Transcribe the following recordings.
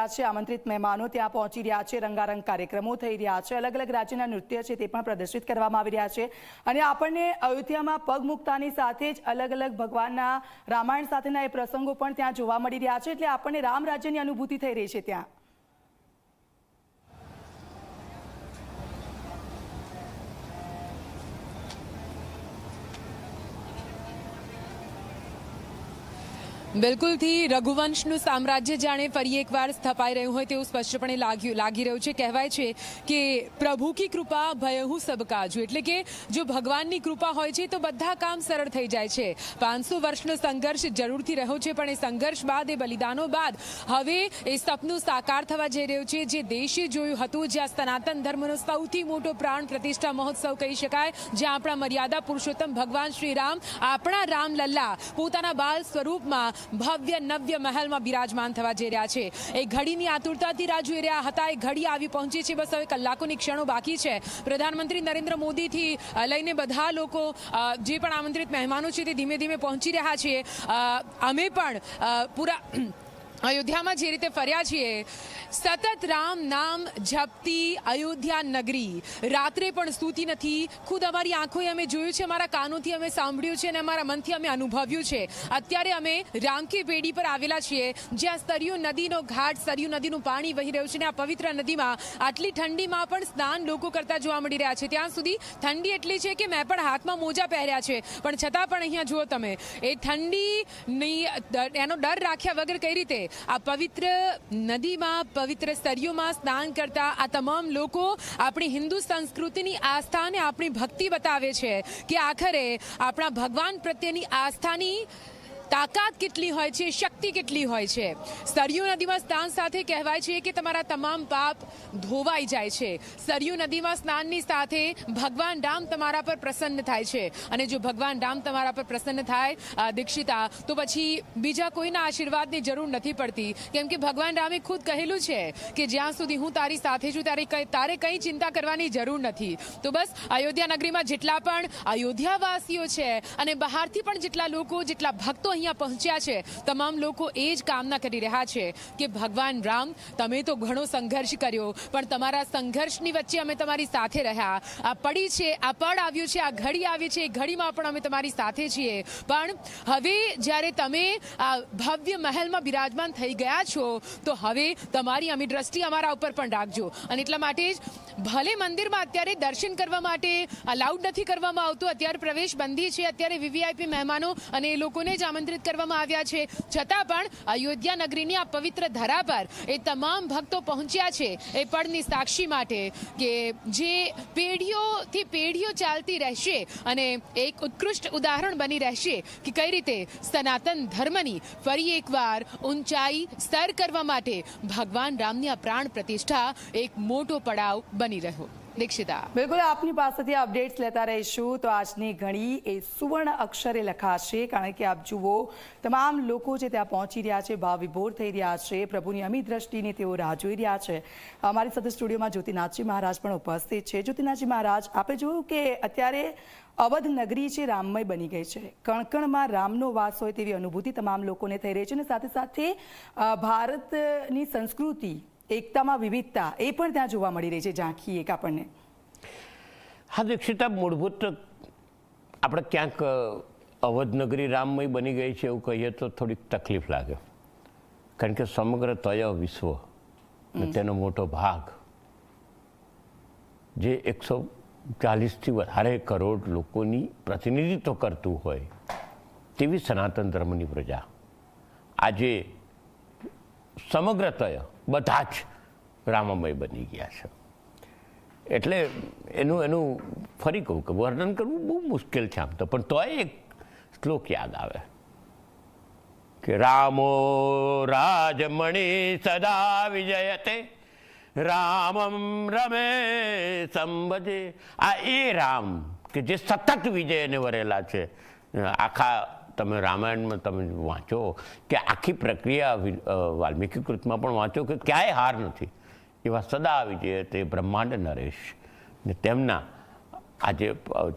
રહ્યા છે, આમંત્રિત મહેમાનો ત્યાં પહોંચી રહ્યા છે, રંગારંગ કાર્યક્રમો થઈ રહ્યા છે, અલગ અલગ રાજ્યના નૃત્ય છે તે પણ પ્રદર્શિત કરવામાં આવી રહ્યા છે અને આપણને અયોધ્યામાં પગ મૂકતાની સાથે જ અલગ અલગ ભગવાનના રામાયણ સાથેના એ પ્રસંગો પણ ત્યાં જોવા મળી રહ્યા છે, એટલે આપણને રામ રાજ્યની અનુભૂતિ થઈ રહી છે ત્યાં। બિલકુલ થી રઘુવંશનું સામ્રાજ્ય જાણે ફરી એકવાર સ્થપાઈ રહ્યું હોય તેવું સ્પષ્ટપણે લાગી રહ્યું છે। કહેવાય છે કે પ્રભુ કી કૃપા ભયહુ સબ કાજુ, એટલે કે જો ભગવાનની કૃપા હોય છે તો બધા કામ સરળ થઈ જાય છે। 500 વર્ષનો સંઘર્ષ જરૂરથી રહ્યો છે, પણ એ સંઘર્ષ બાદ, એ બલિદાનો બાદ હવે એ સપનું સાકાર થવા જઈ રહ્યું છે, જે દેશે જોયું હતું, જ્યાં સનાતન ધર્મનો સૌથી મોટો પ્રાણ પ્રતિષ્ઠા મહોત્સવ કહી શકાય, જ્યાં આપણા મર્યાદા પુરુષોત્તમ ભગવાન શ્રી રામ, આપણા રામલલ્લા પોતાના બાળ સ્વરૂપમાં ભવ્ય નવ્ય મહેલમાં બિરાજમાન થવા જઈ રહ્યા છે। એ ઘડીની આતુરતાથી રાહ જોઈ રહ્યા હતા, એ ઘડી આવી પહોંચી છે, બસ હવે કલાકોની ક્ષણો બાકી છે। પ્રધાનમંત્રી નરેન્દ્ર મોદીથી લઈને બધા લોકો જે પણ આમંત્રિત મહેમાનો છે તે ધીમે ધીમે પહોંચી રહ્યા છે। અમે પણ પૂરા અયોધ્યામાં જે રીતે ફર્યા છીએ, સતત રામ નામ જપતી અયોધ્યા નગરી રાત્રે પણ સૂતી નથી। ખુદ અમારી આંખોએ અમે જોયું છે, અમારા કાનોથી અમે સાંભળ્યું છે અને અમારા મનથી અમે અનુભવ્યું છે। અત્યારે અમે રામકી પેઢી પર આવેલા છીએ, જ્યાં સરયુ નદીનો ઘાટ, સરયુ નદીનું પાણી વહી રહ્યું છે અને આ પવિત્ર નદીમાં આટલી ઠંડીમાં પણ સ્નાન લોકો કરતા જોવા મળી રહ્યા છે। ત્યાં સુધી ઠંડી એટલી છે કે મેં પણ હાથમાં મોજા પહેર્યા છે, પણ છતાં પણ અહીંયા જુઓ તમે, એ ઠંડીની એનો ડર રાખ્યા વગર કઈ રીતે આ પવિત્ર નદીમાં, પવિત્ર સરયુમાં સ્નાન કરતા આ તમામ લોકો આપણી હિન્દુ સંસ્કૃતિની આસ્થા અને આપણી ભક્તિ બતાવે છે કે આખરે આપણા ભગવાન પ્રત્યેની આસ્થાની તાકાત કેટલી હોય છે, શક્તિ કેટલી હોય છે। સરયુ નદીમાં સ્નાન સાથે કહેવાય છે કે તમારા તમામ પાપ ધોવાઈ જાય છે। સરયુ નદીમાં સ્નાનની સાથે ભગવાન રામ તમારા પર પ્રસન્ન થાય છે, અને જો ભગવાન રામ તમારા પર પ્રસન્ન થાય દીક્ષિતા, તો પછી બીજા કોઈના આશીર્વાદની જરૂર નથી પડતી, કેમ કે ભગવાન રામે ખુદ કહેલું છે કે જ્યાં સુધી હું તારી સાથે છું તારે કંઈ ચિંતા કરવાની જરૂર નથી। તો બસ અયોધ્યા નગરીમાં જેટલા પણ અયોધ્યાવાસીઓ છે અને બહારથી પણ જેટલા લોકો, જેટલા ભક્તો અહીંયા પહોંચ્યા છે, તમામ લોકો એ જ કામના કરી રહ્યા છે કે ભગવાન રામ, તમે તો ઘણો સંઘર્ષ કર્યો, પણ તમારા સંઘર્ષની વચ્ચે અમે તમારી સાથે રહ્યા। આ પડી છે, આ પળ આવ્યું છે, આ ઘડી આવી છે, એ ઘડીમાં પણ અમે તમારી સાથે છીએ। પણ હવે જ્યારે તમે આ ભવ્ય મહેલમાં બિરાજમાન થઈ ગયા છો, તો હવે તમારી અમી દ્રષ્ટિ અમારા ઉપર પણ રાખજો। અને એટલા માટે જ ભલે મંદિરમાં અત્યારે દર્શન કરવા માટે અલાઉડ નથી કરવામાં આવતું, અત્યારે પ્રવેશ બંધી છે, અત્યારે વીવીઆઈપી મહેમાનો અને એ લોકોને જ આમંત્રિત કરવામાં આવ્યા છે, છતાં પણ અયોધ્યા નગરીની આ પવિત્ર ધરા પર એ તમામ ભક્તો પહોંચ્યા છે એ પળની સાક્ષી માટે કે જે પેઢીઓથી પેઢીઓ ચાલતી રહેશે અને એક ઉત્કૃષ્ટ ઉદાહરણ બની રહેશે કે કઈ રીતે સનાતન ધર્મની ફરી એકવાર ઊંચાઈ સર કરવા માટે ભગવાન રામની આ પ્રાણ પ્રતિષ્ઠા એક મોટો પડાવ બની રહ્યો। દીક્ષિતા, બિલકુલ આપની પાસેથી અપડેટ્સ લેતા રહીશું। તો આજની ઘડી એ સુવર્ણ અક્ષરે લખાશે, કારણ કે આપ જુઓ તમામ લોકો જે ત્યાં પહોંચી રહ્યા છે, ભાવ વિભોર થઈ રહ્યા છે, પ્રભુની અમી દ્રષ્ટિની તેઓ રાહ જોઈ રહ્યા છે। અમારી સાથે સ્ટુડિયોમાં જ્યોતિનાથજી મહારાજ પણ ઉપસ્થિત છે। જ્યોતિનાથજી મહારાજ, આપણે જોયું કે અત્યારે અવધ નગરી છે રામમય બની ગઈ છે, કણકણમાં રામનો વાસ હોય તેવી અનુભૂતિ તમામ લોકોને થઈ રહી છે, અને સાથે સાથે ભારતની સંસ્કૃતિ, એકતામાં વિવિધતા એ પણ ત્યાં જોવા મળી રહી છે, ઝાંખી એક આપણને। હા દીક્ષિતા, મૂળભૂત આપણે ક્યાંક અવધનગરી રામમય બની ગઈ છે એવું કહીએ તો થોડીક તકલીફ લાગે, કારણ કે સમગ્ર તય વિશ્વ તેનો મોટો ભાગ, જે 140થી વધારે કરોડ લોકોની પ્રતિનિધિત્વ કરતું હોય તેવી સનાતન ધર્મની પ્રજા આજે સમગ્ર તય બધા જ રામમય બની ગયા છે। એટલે એનું ફરી કહું કે વર્ણન કરવું બહુ મુશ્કેલ છે આમ તો, પણ તોય એક શ્લોક યાદ આવે કે રામો રાજમણિ સદા વિજયતે રામમ રમે સંભજે। આ એ રામ કે જે સતત વિજયને વરેલા છે। આખા તમે રામાયણમાં તમે વાંચો કે આખી પ્રક્રિયા વાલ્મીકી કૃતમાં પણ વાંચો કે ક્યાંય હાર નથી, એવા સદા વિજય તે બ્રહ્માંડ નરેશ ને તેમના આજે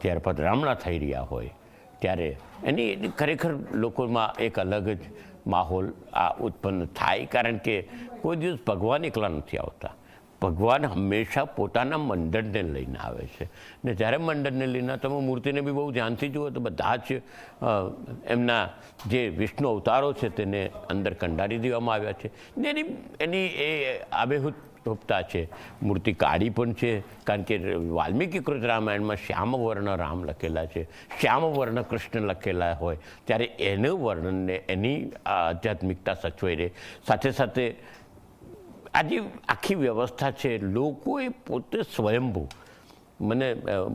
જ્યારે પદરામણા થઈ રહ્યા હોય ત્યારે એની ખરેખર લોકોમાં એક અલગ જ માહોલ આ ઉત્પન્ન થાય, કારણ કે કોઈ દિવસ ભગવાન એકલા નથી આવતા. ભગવાન હંમેશા પોતાના મંડળને લઈને આવે છે, ને જ્યારે મંડળને લઈને તમે મૂર્તિને બી બહુ ધ્યાનથી જુઓ તો બધા જ એમના જે વિષ્ણુ અવતારો છે તેને અંદર કંડારી દેવામાં આવ્યા છે, ને એની એ આબેહૂબ રૂપતા છે. મૂર્તિ કાળી પણ છે, કારણ કે વાલ્મીકી કૃત રામાયણમાં શ્યામવર્ણ રામ લખેલા છે, શ્યામવર્ણ કૃષ્ણ લખેલા હોય ત્યારે એનું વર્ણનને એની આધ્યાત્મિકતા સચવાઈ રહે. સાથે સાથે આ જે આખી વ્યવસ્થા છે, લોકોએ પોતે સ્વયંભૂ,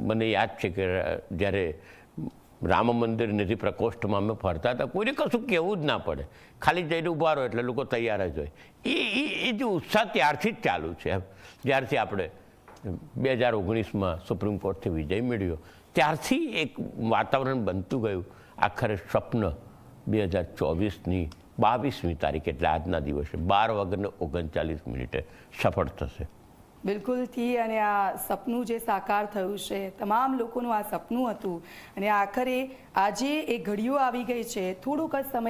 મને યાદ છે કે જ્યારે રામ મંદિર નિધિ પ્રકોષ્ઠમાં અમે ફરતા હતા, કોઈને કશું કહેવું જ ના પડે, ખાલી જઈને ઊભા રહો એટલે લોકો તૈયાર જ હોય. એ જે ઉત્સાહ ત્યારથી જ ચાલુ છે. જ્યારથી આપણે 2019માં સુપ્રીમ કોર્ટથી વિજય મેળવ્યો ત્યારથી એક વાતાવરણ બનતું ગયું. આખરે સ્વપ્ન 2024ની 22મી તારીખ એટલે આજના દિવસે 12:39 સફળ થશે. બિલકુલથી. અને આ સપનું જે સાકાર થયું છે, તમામ લોકોનું આ સપનું હતું, અને આખરે આજે એ ઘડીઓ આવી ગઈ છે. થોડોક જ સમય